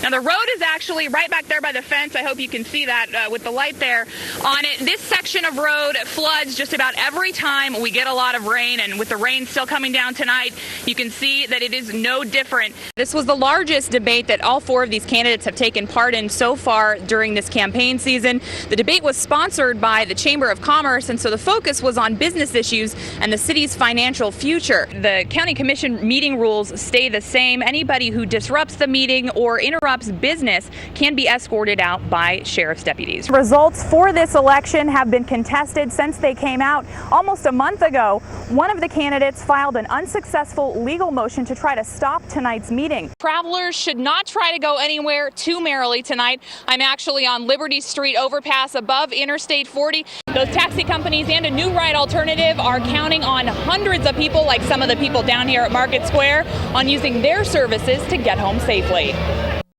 Now, the road is actually right back there by the fence. I hope you can see that with the light there on it. This section of road floods just about every time we get a lot of rain, and with the rain still coming down tonight, you can see that it is no different. This was the largest debate that all four of these candidates have taken part in so far during this campaign season. The debate was sponsored by the Chamber of Commerce, and so the focus was on business issues and the city's financial future. The county commission meeting rules stay the same. Anybody who disrupts the meeting or interrupts business can be escorted out by sheriff's deputies. Results for this election have been contested since they came out almost a month ago. One of the candidates filed an unsuccessful legal motion to try to stop tonight's meeting. Travelers should not try to go anywhere too merrily tonight. I'm actually on Liberty Street overpass above Interstate 40. Those taxi companies and a new ride alternative are counting on hundreds of people, like some of the people down here at Market Square, on using their services to get home safely.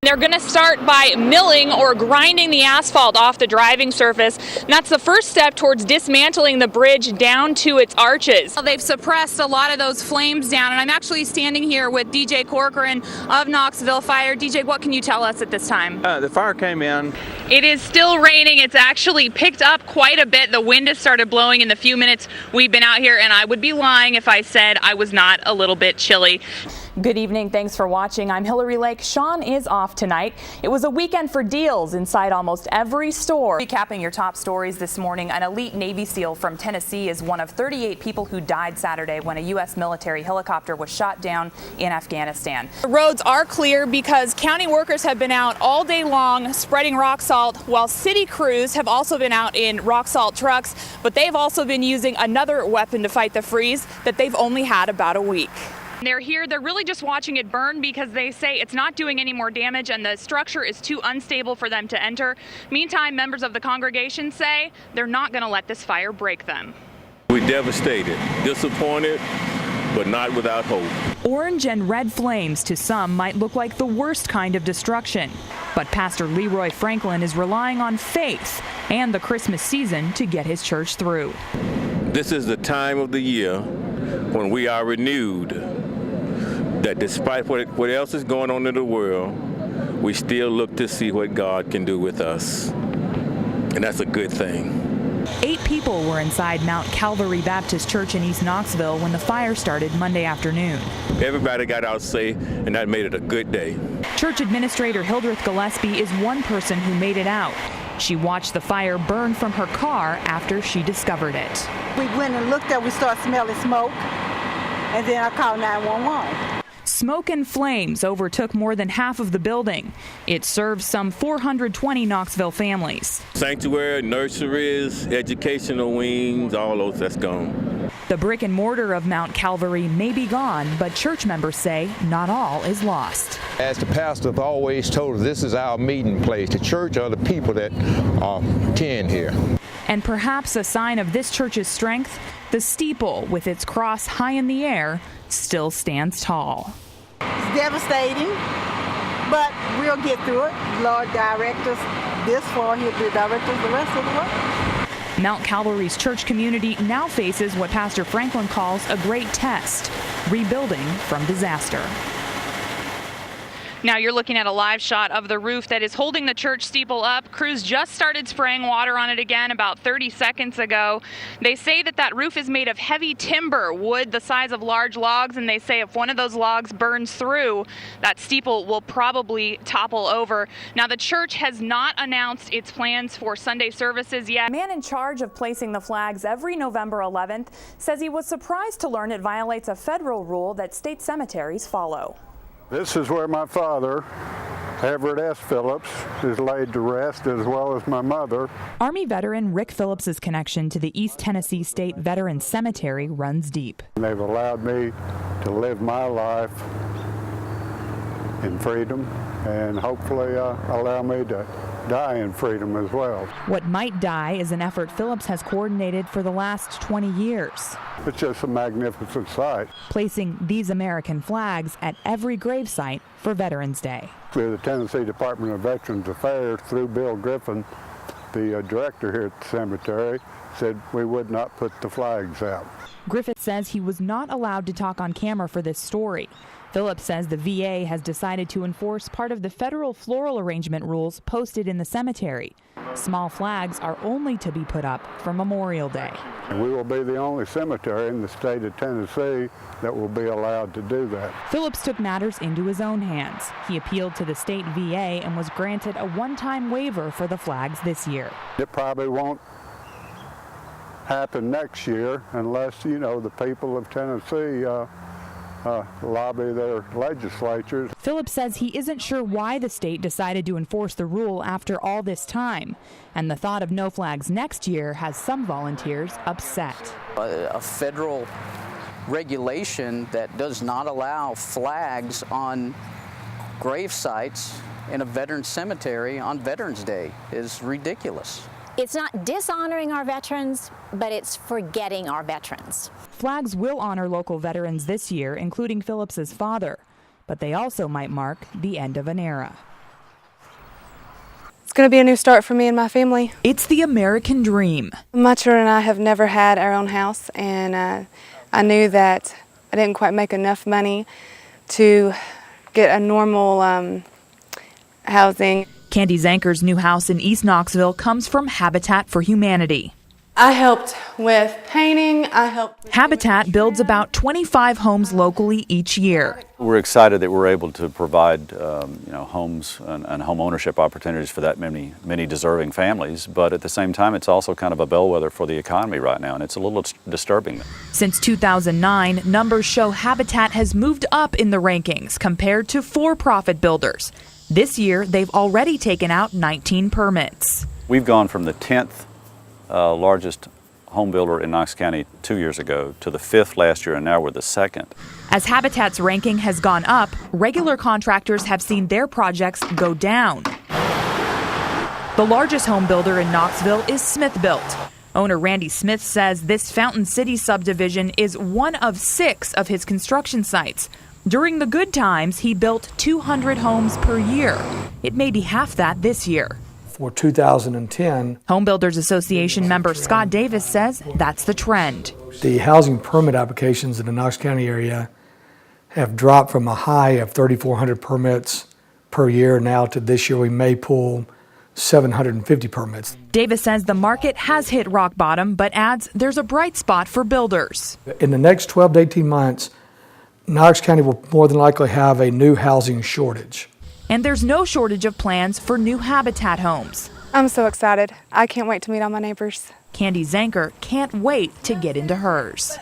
They're going to start by milling or grinding the asphalt off the driving surface. And that's the first step towards dismantling the bridge down to its arches. They've suppressed a lot of those flames down, and I'm actually standing here with DJ Corcoran of Knoxville Fire. DJ, what can you tell us at this time? The fire came in. It is still raining. It's actually picked up quite a bit. The wind has started blowing in the few minutes we've been out here, and I would be lying if I said I was not a little bit chilly. Good evening. Thanks for watching. I'm Hillary Lake. Sean is off tonight. It was a weekend for deals inside almost every store. Recapping your top stories this morning, an elite Navy SEAL from Tennessee is one of 38 people who died Saturday when a U.S. military helicopter was shot down in Afghanistan. The roads are clear because county workers have been out all day long spreading rock salt, while city crews have also been out in rock salt trucks, but they've also been using another weapon to fight the freeze that they've only had about a week. They're here, they're really just watching it burn because they say it's not doing any more damage and the structure is too unstable for them to enter. Meantime, members of the congregation say they're not going to let this fire break them. We're devastated, disappointed, but not without hope. Orange and red flames to some might look like the worst kind of destruction. But Pastor Leroy Franklin is relying on faith and the Christmas season to get his church through. This is the time of the year when we are renewed, that despite what else is going on in the world, we still look to see what God can do with us. And that's a good thing. 8 people were inside Mount Calvary Baptist Church in East Knoxville when the fire started Monday afternoon. Everybody got out safe, and that made it a good day. Church Administrator Hildreth Gillespie is one person who made it out. She watched the fire burn from her car after she discovered it. We went and looked at, we started smelling smoke, and then I called 911. Smoke and flames overtook more than half of the building. It serves some 420 Knoxville families. Sanctuary, nurseries, educational wings, all those, that's gone. The brick and mortar of Mount Calvary may be gone, but church members say not all is lost. As the pastor always told us, this is our meeting place. The church are the people that attend here. And perhaps a sign of this church's strength, the steeple with its cross high in the air still stands tall. It's devastating, but we'll get through it. Lord direct us this far, He'll direct us the rest of the way. Mount Calvary's church community now faces what Pastor Franklin calls a great test, rebuilding from disaster. Now you're looking at a live shot of the roof that is holding the church steeple up. Crews just started spraying water on it again about 30 seconds ago. They say that roof is made of heavy timber, wood the size of large logs, and they say if one of those logs burns through, that steeple will probably topple over. Now the church has not announced its plans for Sunday services yet. The man in charge of placing the flags every November 11th says he was surprised to learn it violates a federal rule that state cemeteries follow. This is where my father, Everett S. Phillips, is laid to rest, as well as my mother. Army veteran Rick Phillips's connection to the East Tennessee State Veterans Cemetery runs deep. They've allowed me to live my life in freedom and hopefully allow me to die in freedom as well. What might die is an effort Phillips has coordinated for the last 20 years. It's just a magnificent sight. Placing these American flags at every gravesite for Veterans Day. Through the Tennessee Department of Veterans Affairs, through Bill Griffin, the director here at the cemetery said we would not put the flags out. Griffith says he was not allowed to talk on camera for this story. Phillips says the VA has decided to enforce part of the federal floral arrangement rules posted in the cemetery. Small flags are only to be put up for Memorial Day. And we will be the only cemetery in the state of Tennessee that will be allowed to do that. Phillips took matters into his own hands. He appealed to the state VA and was granted a one-time waiver for the flags this year. It probably won't happen next year unless, the people of Tennessee lobby their legislatures. Phillips says he isn't sure why the state decided to enforce the rule after all this time, and the thought of no flags next year has some volunteers upset. A federal regulation that does not allow flags on grave sites in a veteran cemetery on Veterans Day is ridiculous. It's not dishonoring our veterans, but it's forgetting our veterans. Flags will honor local veterans this year, including Phillips's father, but they also might mark the end of an era. It's going to be a new start for me and my family. It's the American dream. My children and I have never had our own house, and I knew that I didn't quite make enough money to get a normal housing. Candy Zanker's new house in East Knoxville comes from Habitat for Humanity. I helped with painting. Habitat builds about 25 homes locally each year. We're excited that we're able to provide homes and home ownership opportunities for that many deserving families, but at the same time it's also kind of a bellwether for the economy right now, and it's a little disturbing. Since 2009, numbers show Habitat has moved up in the rankings compared to for-profit builders. This year, they've already taken out 19 permits. We've gone from the 10th largest home builder in Knox County 2 years ago to the 5th last year, and now we're the 2nd. As Habitat's ranking has gone up, regular contractors have seen their projects go down. The largest home builder in Knoxville is Smith Built. Owner Randy Smith says this Fountain City subdivision is one of 6 of his construction sites. During the good times, he built 200 homes per year. It may be half that this year. For 2010, Home Builders Association member Scott Davis says that's the trend. The housing permit applications in the Knox County area have dropped from a high of 3,400 permits per year now to this year we may pull 750 permits. Davis says the market has hit rock bottom, but adds there's a bright spot for builders. In the next 12 to 18 months, Knox County will more than likely have a new housing shortage. And there's no shortage of plans for new Habitat homes. I'm so excited. I can't wait to meet all my neighbors. Candy Zanker can't wait to get into hers.